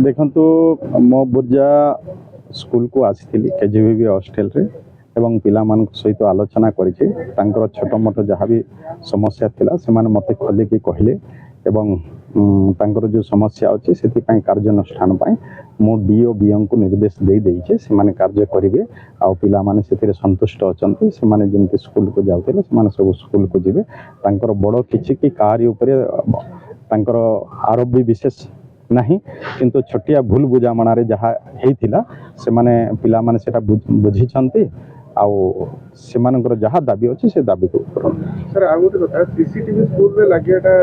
ଦେଖନ୍ତୁ ମୋ ବୁର୍ଜା ସ୍କୁଲକୁ ଆସିଥିଲି କେଜିବିବି ହଷ୍ଟେଲରେ ଏବଂ ପିଲାମାନଙ୍କ ସହିତ ଆଲୋଚନା କରିଛି। ତାଙ୍କର ଛୋଟ ମୋଟ ଯାହା ବି ସମସ୍ୟା ଥିଲା ସେମାନେ ମୋତେ ଖୋଲିକି କହିଲେ ଏବଂ ତାଙ୍କର ଯେଉଁ ସମସ୍ୟା ଅଛି ସେଥିପାଇଁ କାର୍ଯ୍ୟାନୁଷ୍ଠାନ ପାଇଁ ମୁଁ ଡିଓ ବିଓଙ୍କୁ ନିର୍ଦ୍ଦେଶ ଦେଇଛି। ସେମାନେ କାର୍ଯ୍ୟ କରିବେ ଆଉ ପିଲାମାନେ ସେଥିରେ ସନ୍ତୁଷ୍ଟ ଅଛନ୍ତି। ସେମାନେ ଯେମିତି ସ୍କୁଲକୁ ଯାଉଥିଲେ ସେମାନେ ସବୁ ସ୍କୁଲକୁ ଯିବେ। ତାଙ୍କର ବଡ଼ କିଛି କି କାହାରି ଉପରେ ତାଙ୍କର ଆରୋପ ବି ବିଶେଷ ନାହିଁ, କିନ୍ତୁ ଛୋଟିଆ ଭୁଲ ବୁଝାମଣାରେ ଯାହା ହେଇଥିଲା ସେମାନେ ପିଲାମାନେ ସେଟା ବୁଝିଛନ୍ତି ଆଉ ସେମାନଙ୍କର ଯାହା ଦାବି ଅଛି ସେ ଦାବିକୁ सर आ गोटे कथा सीसीटीवी स्कूल रे लागियाटा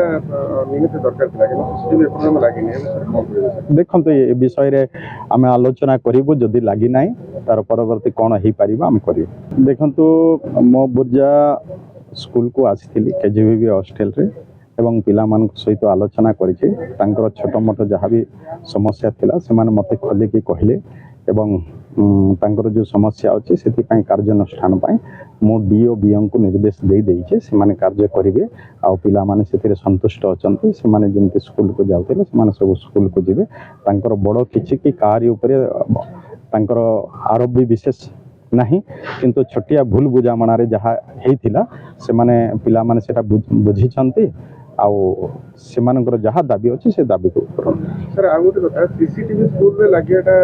निमित्त दरकार थिला कि सीसीटीवी एपरम लागिनी सर कोन कहबे। देखंतु ए विषय आम आलोचना करूँ जदि लगी ना तार परवर्ती कौन हो पार आम कर। देखंतु मो बुर्जा स्कूल को आसी केजिबिबी हॉस्टल रे एवं पिलामान सहित आलोचना करिछि। तांकर छोट मोट जहाँ भी समस्या थिला सेमाने मते खोलिकी कहले एवं तांकर जो समस्या अच्छी से कार्यानुष्ठान मु डीओ बीओ निर्देश देइछे। सेमाने कार्य करिवे आउ पिलामाने सेतिरे संतुष्ट अछंती। सेमाने जेमति स्कूल को जाउथिले सेमाने सब स्कूल को जिवे। तांकर बड़ किछि कि कार्य उपरे तांकर आरोप भी विशेष नहीं, किंतु छोटिया भूल बुझामणारे जहाँ हेइथिला सेमाने पिलामाने सेटा बुझिछंती आउ सेमानकर जहाँ दाबी अच्छी से दाबी को सर आ गोटे कथा सीसीटीवी स्कूल रे लागियाटा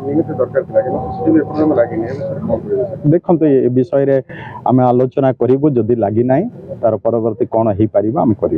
निमित्त दरकार थिला कि सीसीटीवी एपरम लागिनी सर कोन कहबे। देखंतु ए विषय आम आलोचना करूँ जदि लगी ना तार परवर्ती कौन हो पार आम कर।